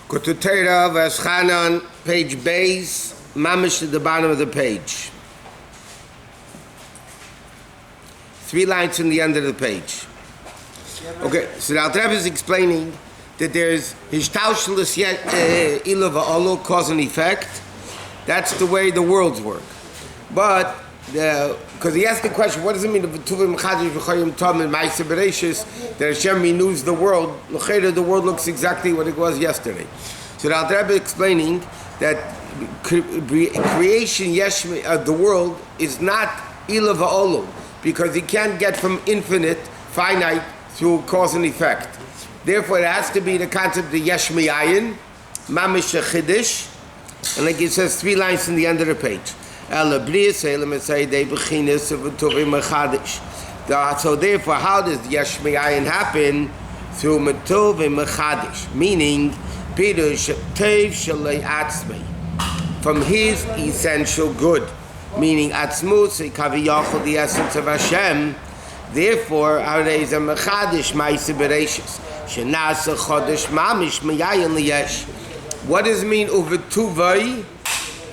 Likkutei Torah, Vaetchanan, page Beis, mamish at the bottom of the page. 3 lines from the end of the page. Okay, so the Alter Rebbe is explaining that there's hishtaushlis ilah va'olu, cause and effect. That's the way the worlds work. But because he asked the question, what does it mean that Hashem renews the world? The world looks exactly what it was yesterday. So the Alter Rebbe is explaining that creation of the world is not ilah va'olu, because he can't get from infinite, finite, through cause and effect. Therefore, it has to be the concept of yesh miyayin, mamish chiddush, and like it says 3 lines in the end of the page. So therefore, how does yesh miyayin happen? Through metov and mechadish, meaning from his essential good, meaning atzmus, the essence of Hashem. Therefore, nowadays a mechadish ma'aseh bereishis shenasa chodesh mamish miyayin liyesh. What does it mean uvetuvai?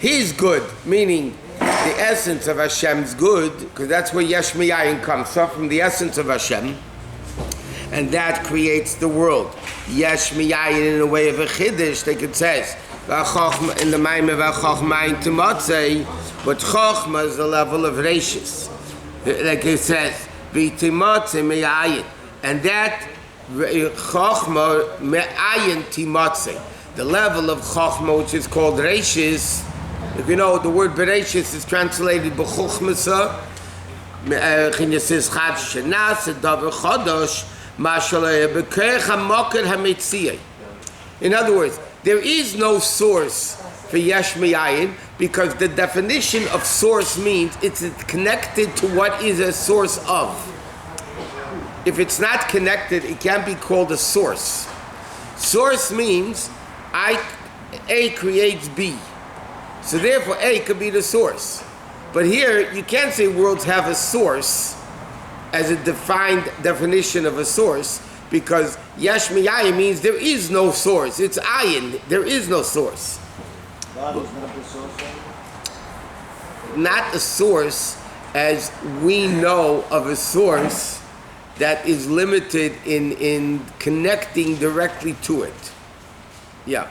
His good, meaning the essence of Hashem's good, because that's where yesh miyayin comes from the essence of Hashem, and that creates the world. Yesh miyayin in a way of a chiddush, like it says in the Maimah v'chochma timatzei, but chochma is the level of reishis, like it says v'timatzei miyayin, and that chochma miyayin timatzei, the level of chochma which is called reishis. If you know, the word Bereshis is translated b'chuchmasa, chinesis chad shenas, davar chodosh, mashaleh b'keich hamoked hamitziyah. In other words, there is no source for yesh miyayin, because the definition of source means it's connected to what is a source of. If it's not connected, it can't be called a source. Source means A creates B. So therefore, A could be the source. But here, you can't say worlds have a source as a defined definition of a source, because yesh miyayin means there is no source. It's ayin. There is no source. God is not the source? Not a source as we know of a source that is limited in connecting directly to it. Yeah.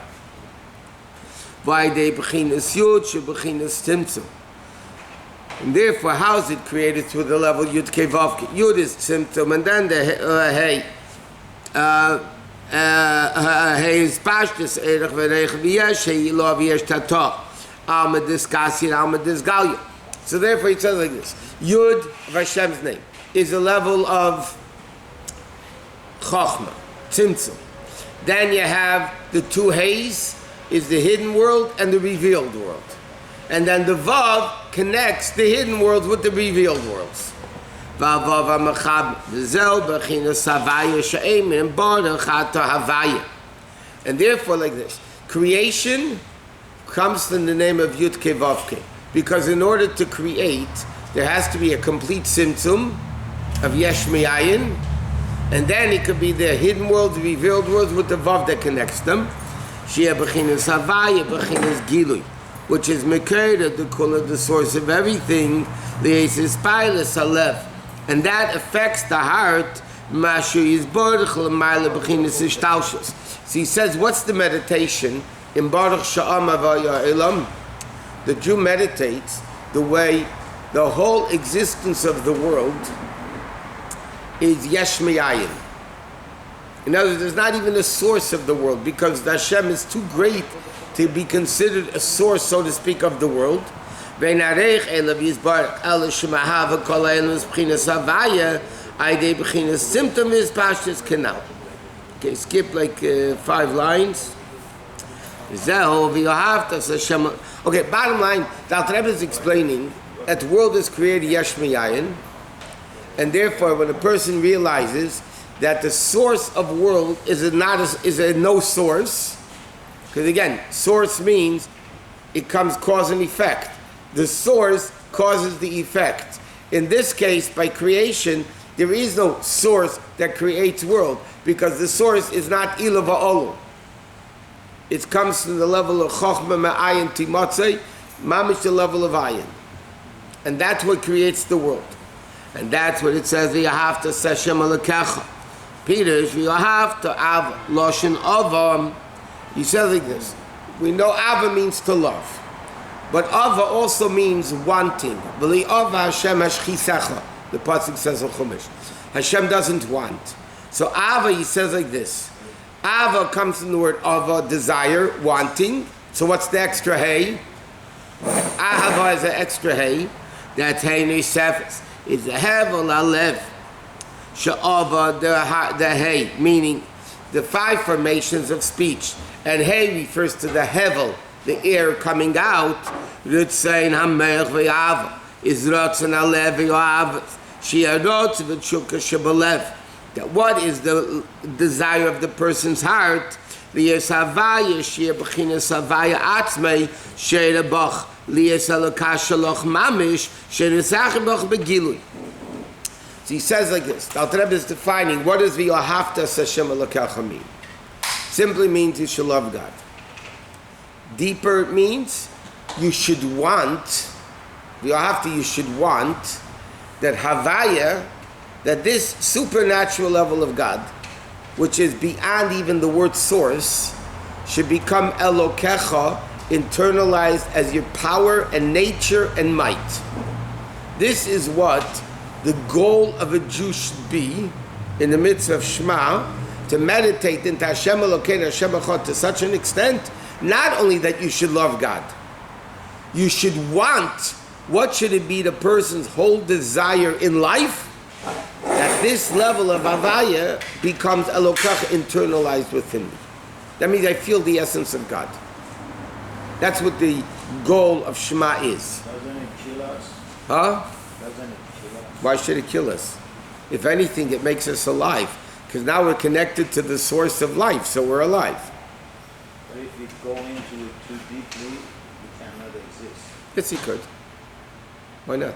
And therefore, how is it created? Through the level Yud Kei Vav Kei. Yud is Tzimtzum, and then the Hey. Hey is Pashtus, Erech V'Reich V'Yesh, Hey Yilo V'Yesh Tata, Alma Diskasir, Alma Disgalya. So therefore, it says like this: Yud of Hashem's name is a level of Chochmah, Tzimtzum. Then you have the 2 Heys, is the hidden world and the revealed world. And then the Vav connects the hidden worlds with the revealed worlds. And therefore, like this, creation comes from the name of Yud Kei Vav Kei, because in order to create, there has to be a complete tzimtzum of yesh miyayin, and then it could be the hidden worlds, the revealed worlds with the Vav that connects them. Shia b'chinas havaya, b'chinas gilui, which is Mekeda, the kula, the source of everything, li'esis pailas halev, and that affects the heart. Mashu yizborach l'mayla b'chinas ishtaushus. So he says, what's the meditation in Baruch Sha'am Avaya Elam? The Jew meditates the way the whole existence of the world is yesh miyayin. In other words, there's not even a source of the world, because the Hashem is too great to be considered a source, so to speak, of the world. Okay, skip like 5 lines. Okay, bottom line, the Alter Rebbe is explaining that the world is created yesh miyayin, and therefore when a person realizes that the source of world is a no source, because again, source means it comes cause and effect. The source causes the effect. In this case, by creation, there is no source that creates world, because the source is not ilah va'olu. it comes to the level of chokhmah ma'ayin timotzei, mamish the level of ayin. And that's what creates the world. And that's what it says, v'yahavta Hashem Elokecha. Peter, v'yahavta av loshen ava. He says like this. We know ava means to love. But ava also means wanting. V'li ava Hashem hashchisecha. The pasuk says in Chumash. Hashem doesn't want. So ava, he says like this. Ava comes from the word ava, desire, wanting. So what's the extra hay? Ahava is an extra hay. That's hay nisefes. It's the hevel alev. Sha'ava, the hay, meaning the 5 formations of speech. And hay refers to the hevel, the air coming out. Ritzayin hamelech v'yava. Is rotzen alev v'yava. Shi'arotz v'tshuka shebalev. That what is the desire of the person's heart? Liyas havaya shir b'chinas havaya atzmei she'er bach liyas alakash shaloch mamish she'nesach bach begilui. So he says like this. The Alter Rebbe is defining what does v'yohavta Hashem Elokecha mean. Simply means you should love God. Deeper means you should want. V'yohavta, you should want that havaya, that this supernatural level of God, which is beyond even the word source, should become Elokecha, internalized as your power and nature and might. This is what the goal of a Jew should be in the midst of Shema, to meditate into Hashem Elokeinu, Hashem Echad to such an extent, not only that you should love God, you should want, what should it be the person's whole desire in life? That this level of Havaya becomes Elokecha, internalized within me. That means I feel the essence of God. That's what the goal of Shema is. Doesn't it kill us? Huh? Doesn't it kill us? Why should it kill us? If anything, it makes us alive. Because now we're connected to the source of life, so we're alive. But if we go into it too deeply, we cannot exist. Yes, he could. Why not?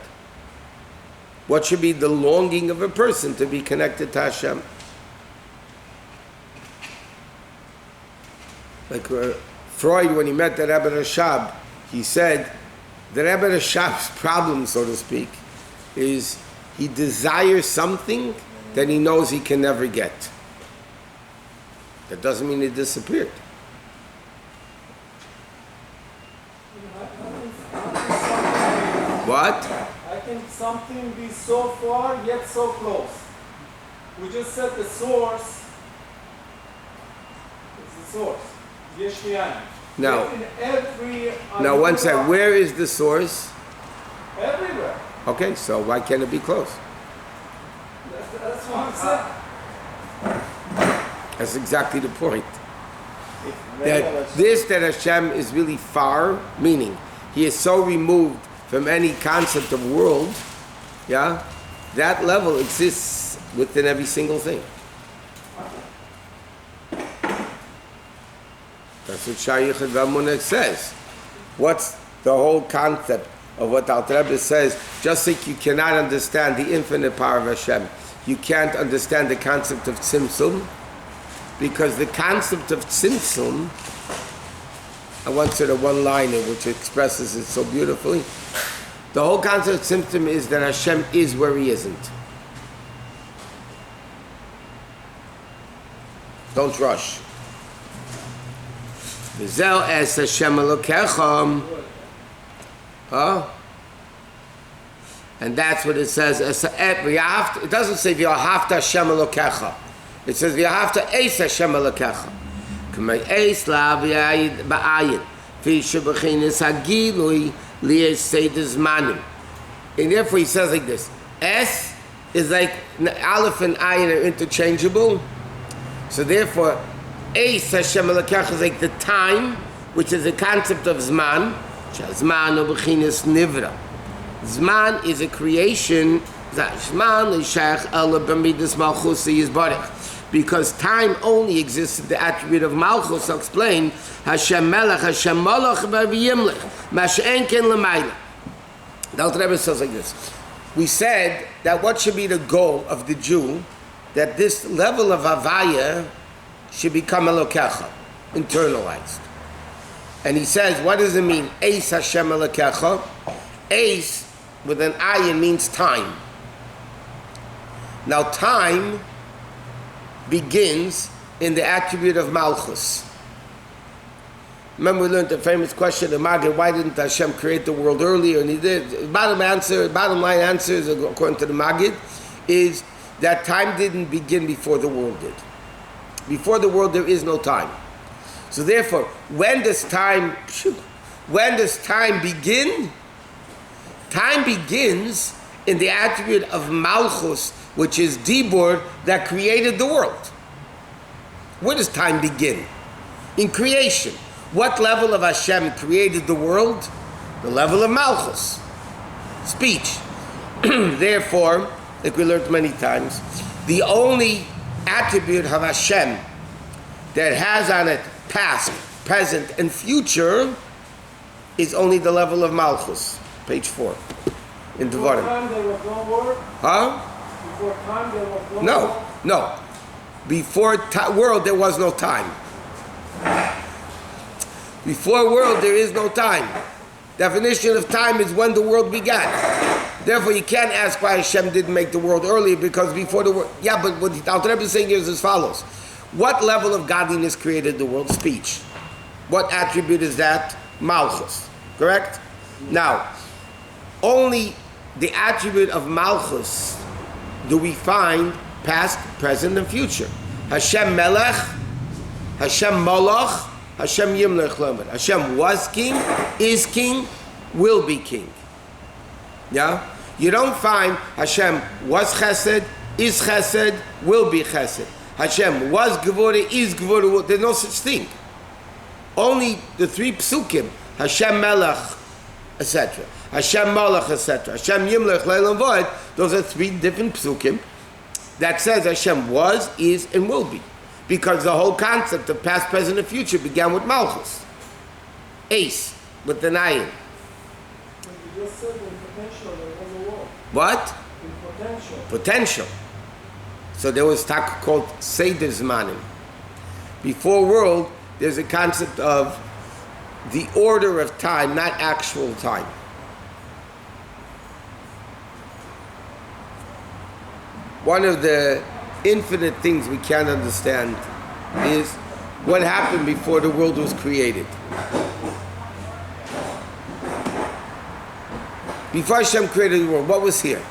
What should be the longing of a person to be connected to Hashem? Like Freud, when he met the Rebbe Rashab, he said the Rebbe Rashab's problem, so to speak, is he desires something that he knows he can never get. That doesn't mean it disappeared. What? How can something be so far yet so close? We just said the source is the source. Yesh Mi'ayin. Now, In every now one second, where is the source? Everywhere. Okay, so why can't it be close? That's what I'm saying. That's exactly the point. If That Hashem is really far, meaning he is so removed from any concept of world, yeah, that level exists within every single thing. That's what Shayichad Vamunah says. What's the whole concept of what Alter Rebbe says? Just like you cannot understand the infinite power of Hashem, you can't understand the concept of Tzimtzum, because the concept of Tzimtzum, I once said a one-liner which expresses it so beautifully. The whole concept of Tzimtzum is that Hashem is where he isn't. Don't rush. V'zeh es Hashem Elokecha. Huh? And that's what it says. It doesn't say v'yahavta Hashem Elokecha. It says v'yahavta es Hashem Elokecha. K'may es la v'yayid ba'ayin. V'yishu b'chinis hagilui liyes seides manim. And therefore he says like this. Es is like Aleph and Ayin are interchangeable. So therefore, es Hashem Elokecha is like the time, which is a concept of Zman. Zman u b'chinis nivra. Zman is a creation. Zman l'shach ela b'midas malchus yizbarech. Because time only exists in the attribute of malchus. I'll explain. Hashem melech, Hashem malach v'yimlech. Mash'en ken l'mayla. The Alter Rebbe says like this. We said that what should be the goal of the Jew, that this level of Havaya should become Elokecha. internalized. And he says, what does it mean? Eis Hashem Elokecha. Eis with an ayin means time. Now time begins in the attribute of Malchus. Remember we learned the famous question of Maggid, why didn't Hashem create the world earlier? And he did. The bottom line answer is, according to the Maggid, is that time didn't begin before the world did. Before the world there is no time. So therefore, when does time begin? Time begins in the attribute of Malchus, which is Dibur, that created the world. Where does time begin? In creation. What level of Hashem created the world? The level of Malchus. Speech. Therefore, like we learned many times, the only attribute of Hashem that has on it past, present, and future is only the level of Malchus. Page 4 in Before Devarim. time there was no word. Huh? Before time there was no word. No. Before world there was no time. Before world there is no time. Definition of time is when the world began. Therefore you can't ask why Hashem didn't make the world earlier, because before the world... Yeah, but what the Alter Rebbe is saying here is as follows. What level of godliness created the world? Speech. What attribute is that? Malchus. Correct? Now, only the attribute of Malchus do we find past, present, and future. Hashem Melech, Hashem Malach, Hashem Yimlech Lomer. Hashem was king, is king, will be king. Yeah? You don't find Hashem was chesed, is chesed, will be chesed. Hashem was Gevurah, is Gevurah. There's no such thing. Only the three psukim, Hashem Melech, etc. Hashem Malach, etc. Hashem Yimlech, Leilam Void, those are three different psukim that says Hashem was, is, and will be. Because the whole concept of past, present, and future began with Malchus. Ace, with the Nayin. You just said in potential there was a word. What? In potential. Potential. So there was talk called Seder Zmanim. Before world, there's a concept of the order of time, not actual time. One of the infinite things we can't understand is what happened before the world was created. Before Hashem created the world, what was here?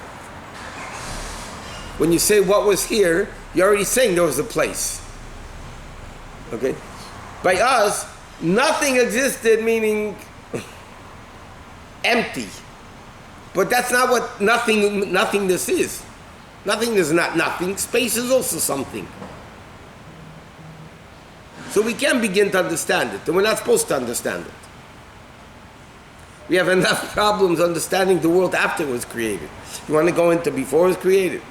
When you say what was here, you're already saying there was a place. Okay? By us, nothing existed, meaning empty. But that's not what nothingness is. Nothing is not nothing. Space is also something. So we can begin to understand it, and we're not supposed to understand it. We have enough problems understanding the world after it was created. You want to go into before it was created?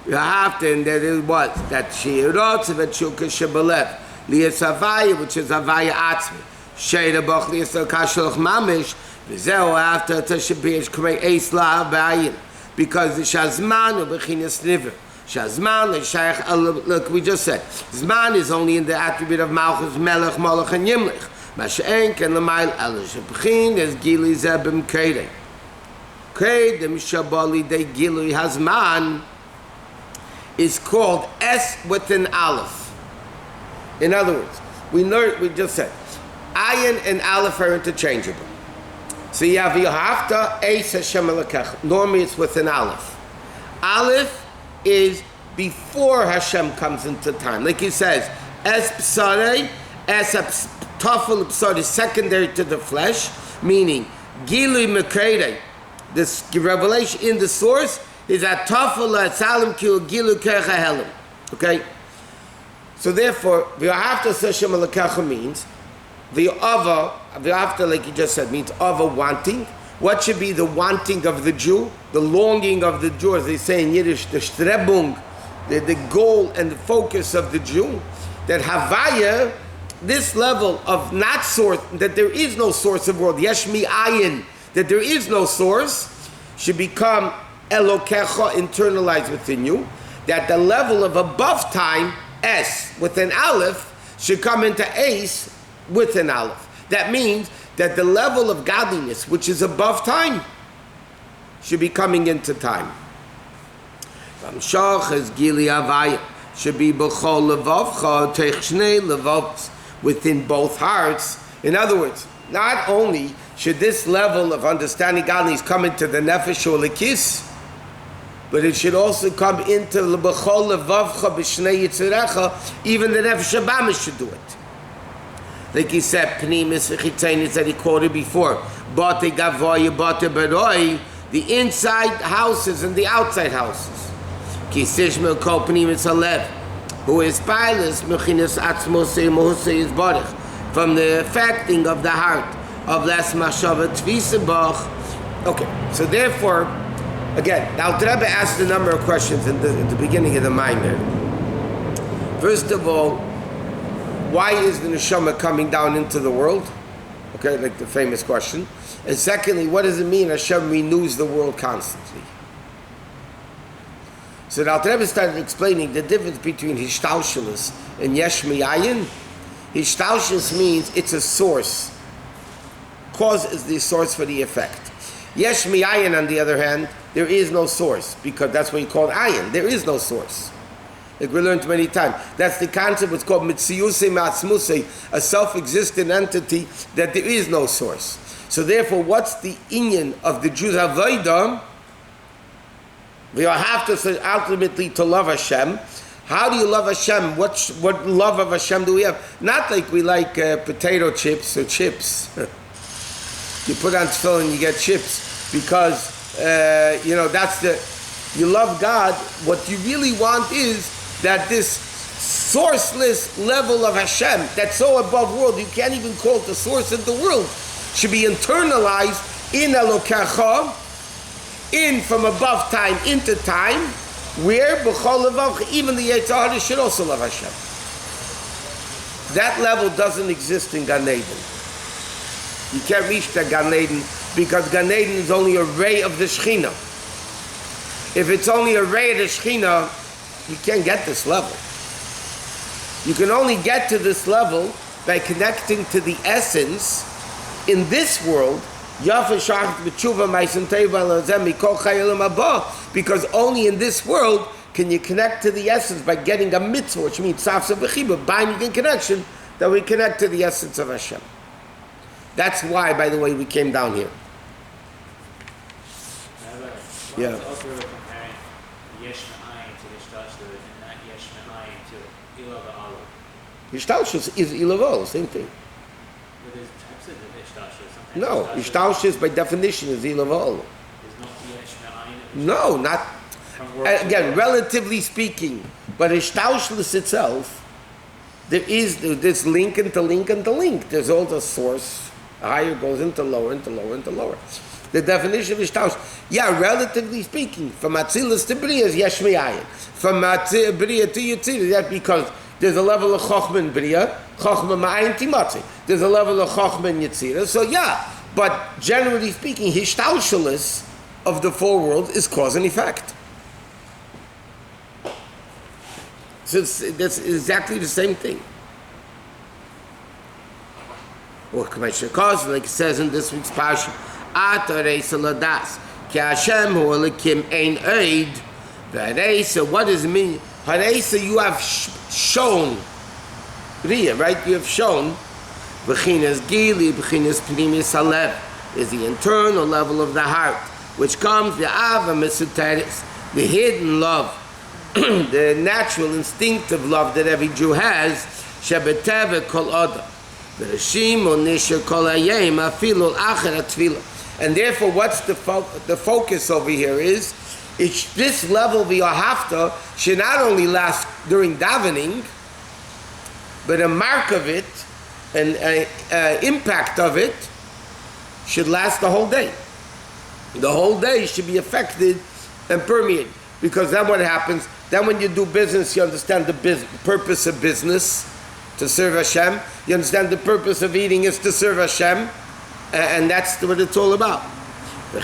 You have to, and there is what? That Sheirot, Vetshuka Shebalev, Lias Havaya, which is Havaya Atzmi, Sheira Bach Lias Kashalach Mamish, Vizeo after Tashabish Kmei Eis La Bayin. Because the Shazman of Bechinas Niver. Shazman, look, we just said, Zman is only in the attribute of Malchus, Melech, Malach, and Yimlich. Masha'enk and Lamail Elish. Bechin is Gili Zebim Kedem. Kedem Shabali de Gili Hazman is called S with an Aleph. In other words, we just said, Ayin and Aleph are interchangeable. So you have Yohavta, Eis Hashem Elokecha. Normally it's with an Aleph. Aleph is before Hashem comes into time. Like he says, Es Psarei, Es Tafel Psar is secondary to the flesh, meaning Gilui Mekrei. This revelation in the source is at Tafel Salim Kil Gilu Kecha Helim. Okay? So therefore, Yohavta Hashem Elokecha means the after, like you just said, means of a wanting. What should be the wanting of the Jew? The longing of the Jew, as they say in Yiddish, the Strebung, the goal and the focus of the Jew. That Havaya, this level of not source, that there is no source of world, Yesh Mi Ayin, that there is no source, should become Elokecha, internalized within you. That the level of above time, S with an aleph should come into Ace with an aleph. That means that the level of godliness, which is above time, should be coming into time. Should be within both hearts. In other words, not only should this level of understanding godliness come into the nefesh or lekis, but it should also come into the b'chol levavcha b'shnei yitzirecha. Even the nefesh habamis should do it. Like he said, pnimis v'chitzenis that he quoted before. Bate gavoy, bate beroi, the inside houses and the outside houses. Ki sishmel kol pnimis halev, who is pilus mechinas atzmosei mohusei is barich, from the affecting of the heart of less mashava tvisabach. Okay, so therefore, again, now the Rebbe asked a number of questions at the beginning of the Maimer. First of all, why is the neshama coming down into the world? Okay, like the famous question. And secondly, what does it mean Hashem renews the world constantly? So the Alter Rebbe started explaining the difference between Hishtalshelus and Yesh Miyayin. Hishtalshelus means it's a source. Cause is the source for the effect. Yesh Miyayin, on the other hand, there is no source, because that's what you call ayin. There is no source. Like we learned many times. That's the concept, what's called mitziyusei ma'atzmusei, a self-existent entity that there is no source. So therefore, what's the inyan of the Jews' avodah? We have to say ultimately to love Hashem. How do you love Hashem? What love of Hashem do we have? Not like we like potato chips or chips. You put on tefillin and you get chips because that's you love God. What you really want is that this sourceless level of Hashem that's so above world, you can't even call it the source of the world, should be internalized in Elokecha, in from above time into time, where b'chol levav, even the Yetzer Hara should also love Hashem. That level doesn't exist in Gan Eden. You can't reach that Gan Eden because Gan Eden is only a ray of the Shekhinah. If it's only a ray of the Shekhinah, you can't get this level. You can only get to this level by connecting to the essence in this world, because only in this world can you connect to the essence by getting a mitzvah, which means safsa b'chiba, binding in connection, that we connect to the essence of Hashem. That's why, by the way, we came down here. Yeah. Also, we're comparing yesh me'ayin to Hishtalshelus and not yesh me'ayin to ilav ha'alav. Hishtalshelus is ilavol, same thing. But there's types of Hishtalshelus. No, Hishtalshelus by definition is ilavol. There's no yesh me'ayin. No, not. Again, relatively speaking, but Hishtalshelus itself, there is this link into link into link. There's all the source. Higher goes into lower, into lower, into lower. The definition of Hishtalshelus, relatively speaking, from Atzilus to Bria is Yesh Me'ayin. From Bria to Yitzir, that's because there's a level of Chochmah in Bria, Chochmah Ma'ayin Timatzi. There's a level of Chochmah in Yitzir. So but generally speaking, Hishtalshelus of the four worlds is cause and effect. So that's exactly the same thing. Or cause, like it says in this week's parsha, Atareisa ladas ki Hashem hu elikim ein oid. Vareisa, what does it mean? Hareisa, you have shown. Bria, right? You have shown. B'chinas gili, b'chinas pnimis halev, is the internal level of the heart, which comes the ava mesuteris, the hidden love, the natural, instinctive love that every Jew has. Shebeteve kol adam. And therefore, what's the focus over here is, this level of Yohavta should not only last during davening, but a mark of it, an impact of it, should last the whole day. The whole day should be affected and permeated. Because then what happens? Then when you do business, you understand the purpose of business, to serve Hashem. You understand the purpose of eating is to serve Hashem, and that's what it's all about. And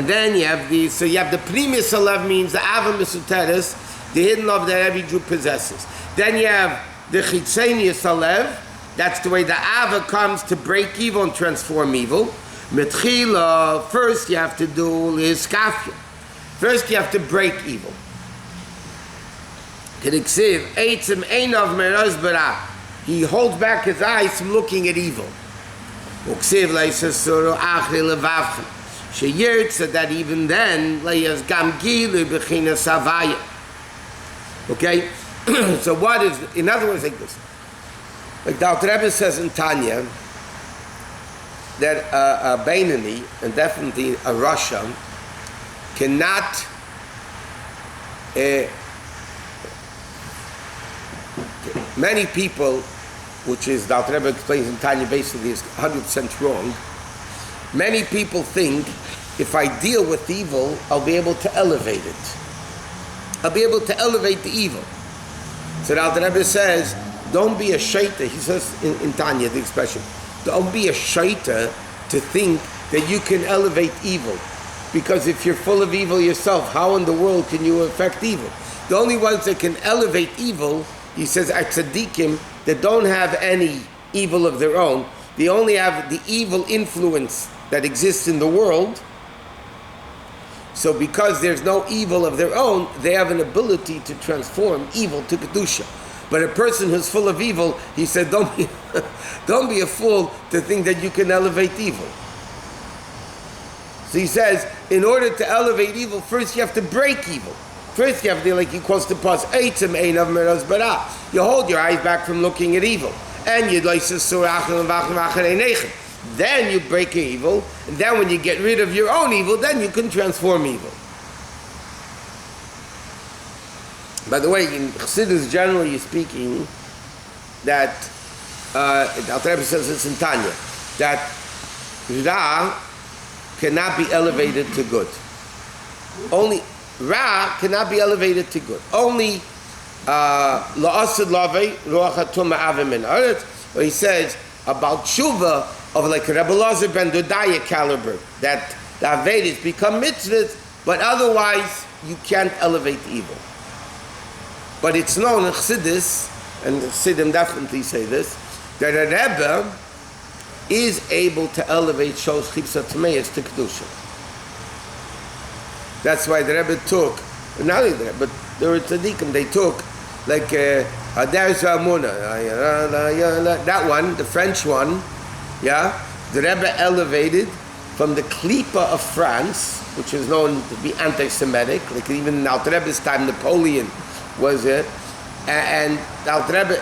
then you have the pnimis halev, means the ava mesuteres, the hidden love that every Jew possesses. Then you have the chitzenius halev. That's the way the ava comes to break evil and transform evil. Metchila, first you have to do liskafia. First you have to break evil. He holds back his eyes from looking at evil. So that even then, okay? So what is, in other words, like this. Like the Alter Rebbe says in Tanya, that a Beinani, and definitely a Rasha, cannot many people, which is the Alter Rebbe explains in Tanya basically is 100% wrong. Many people think if I deal with evil, I'll be able to elevate it. I'll be able to elevate the evil. So the Alter Rebbe says, don't be a shaita. He says in Tanya the expression, don't be a shaita to think that you can elevate evil. Because if you're full of evil yourself, how in the world can you affect evil? The only ones that can elevate evil, he says, are tzaddikim that don't have any evil of their own. They only have the evil influence that exists in the world. So because there's no evil of their own, they have an ability to transform evil to kedusha. But a person who's full of evil, he said, don't be a fool to think that you can elevate evil. So he says, in order to elevate evil, first you have to break evil. First you have to, like he quotes the past, you hold your eyes back from looking at evil. And then you break evil, and then when you get rid of your own evil, then you can transform evil. By the way, in Chassidus generally speaking, that Alter Rebbe says this in Tanya, that Ra cannot be elevated to good. Only Ra cannot be elevated to good. Only La'asid Lavei Ruach HaTumah Avim Min Haaretz, where he says about Tshuva of like Rebbe Lazar ben Dodaya caliber, that the Avedas become mitzvahs, but otherwise you can't elevate evil. But it's known in Chassidus, and Chassidim definitely say this, that a Rebbe is able to elevate Shos Chipsa Tmeis to Kedusha. That's why the Rebbe took, not only the Rebbe, but there were tzaddikim, they took like Hadar Zamuna, that one, the French one, yeah, the Rebbe elevated from the Klipa of France, which is known to be anti-Semitic, like even in Alter Rebbe's time, Napoleon was it, and our Rebbe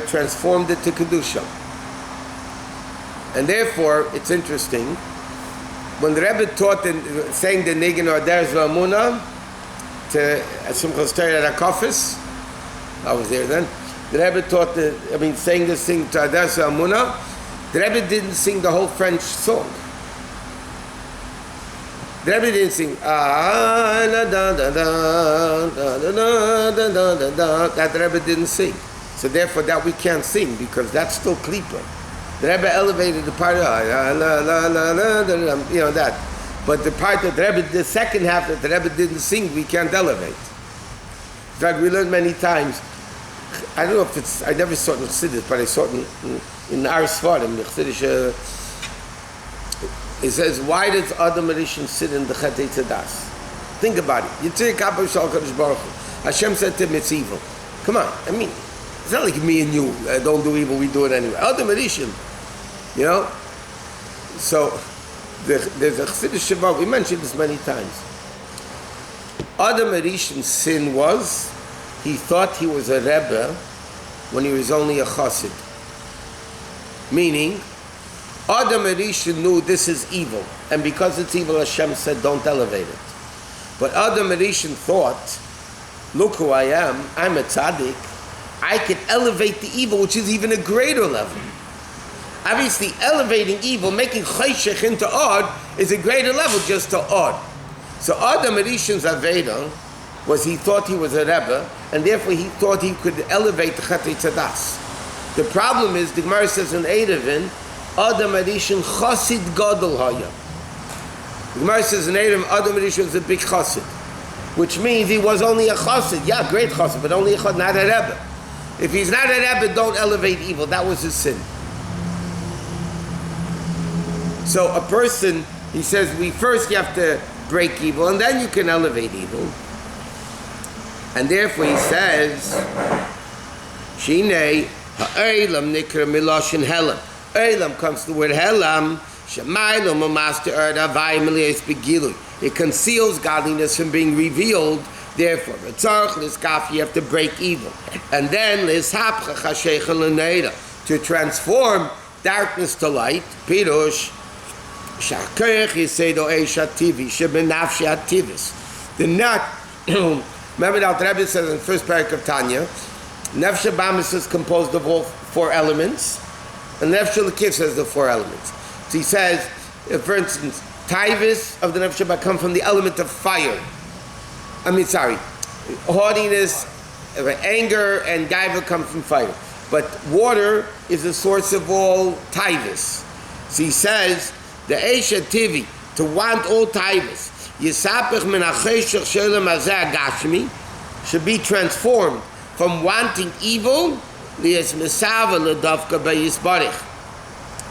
transformed it to Kedusha. And therefore, it's interesting, when the Rebbe taught saying the Nigen or Hadar Zamuna to Simchas Torah Rakofis, I was there then, the Rebbe taught saying this thing to Hadar Zamuna, the Rebbe didn't sing the whole French song. The Rebbe didn't sing that the Rebbe didn't sing. So therefore that we can't sing because that's still Klipa. The Rebbe elevated the part that. But the part that the Rebbe, the second half that the Rebbe didn't sing, we can't elevate. In fact, we learned many times, I don't know if it's, I never saw it in Chassidus, but I saw it in our Svarim, the Chassidish. It says, why does Adam Rishon sit in the Chetei Tzadas? Think about it. Yitzir Kappa Shal Kadosh Baruch Hu. Hashem said to him, it's evil. Come on, I mean, it's not like me and you don't do evil, we do it anyway. Adam Rishon, you know? So, there's a Chassidish Shabbat, we mentioned this many times. Adam Rishon's sin was, he thought he was a Rebbe when he was only a Chassid. Meaning, Adam Rishon knew this is evil, and because it's evil, Hashem said, don't elevate it. But Adam Rishon thought, look who I am, I'm a tzaddik, I can elevate the evil, which is even a greater level. Obviously, elevating evil, making chayshech into odd, is a greater level just to odd. So Adam Rishon's Aveda was he thought he was a Rebbe, and therefore he thought he could elevate the Chetei Tzadas. The problem is, the Gemara says in Erevin, Adam Rishon Chassid Gadol Haya. The Gemara says in Erevin, Adam Rishon is a big Chassid. which means he was only a chassid. Yeah, great chassid, but only a chassid, not a rebbe. If he's not a rebbe, don't elevate evil. That was his sin. So a person, he says, you have to break evil, and then you can elevate evil. And therefore he says, Shinei ha'olam nikra miloshin helam. Olam comes to the word helam. Shemaylo mamaster erd avayim eliyos begilu. It conceals godliness from being revealed. Therefore, you have to break evil. And then to transform darkness to light. Pirush. The nut, remember that Rabbi says in the first parak of Tanya, Nefesh Bamis is composed of all 4 elements, and Nefesh L'Kif says the 4 elements. So he says, for instance, Taivus of the Nefesh Ba come from the element of fire. Haughtiness, anger, and gaiva come from fire. But water is the source of all Taivus. So he says, the Eisha Tivi, to want all Taivus, Yisapich min ha'cheshach shelem hazeh gashmi, should be transformed from wanting evil, liyas mesava ledavka b'yisbarich,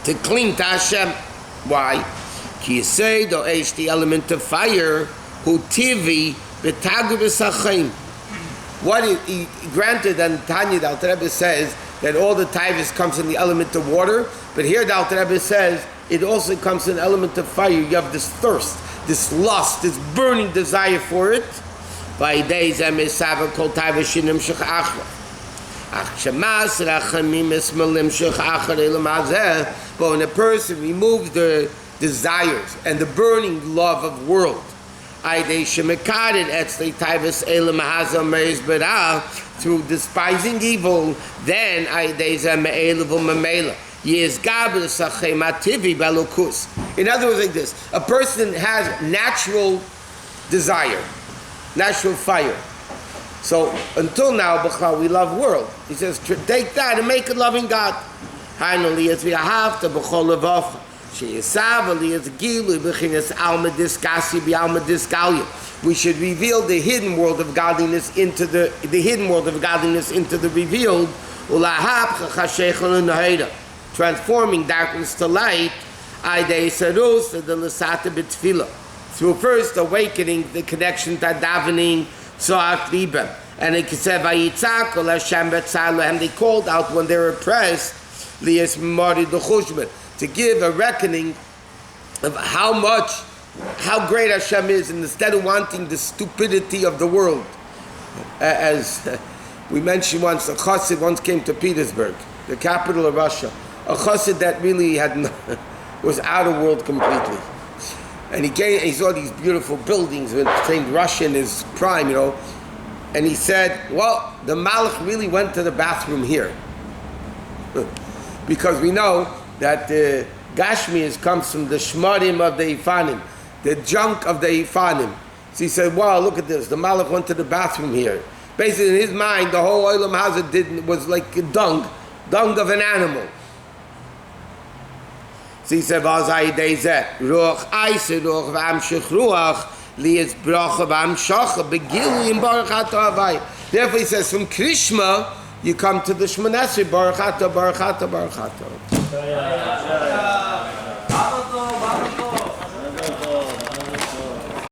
to cling to Hashem. Why? Ki yisei do eish, the element of fire, hu tivi b'tagu b'sachim. What he granted, and Tanya, the Alter Rebbe says that all the Taivus comes in the element of water, but here the Alter Rebbe says it also comes in an element of fire. You have this thirst, this lust, this burning desire for it. But when a person removes the desires and the burning love of world, through despising evil, then in other words, like this, a person has natural desire, natural fire. So until now, we love world. He says, take that and make it loving God. We should reveal the hidden world of godliness into the revealed, transforming darkness to light, through first awakening the connection to davening, and it said, they called out when they were oppressed, to give a reckoning of how great Hashem is, and instead of wanting the stupidity of the world. As we mentioned once, a chassid once came to Petersburg, the capital of Russia, a chassid that really was out of world completely. And he came and he saw these beautiful buildings with saying Russia in his prime, and he said, well, the Malach really went to the bathroom here. Because we know that the Gashmias comes from the shmarim of the Ifanim, the junk of the Ifanim. So he said, wow, look at this, the Malach went to the bathroom here. Basically in his mind, the whole Olam Hazard was like dung of an animal. So he said, therefore he says, from Krishma, you come to the Shmoneh Esrei, Baruch Atah, Baruch Atah, Baruch Atah.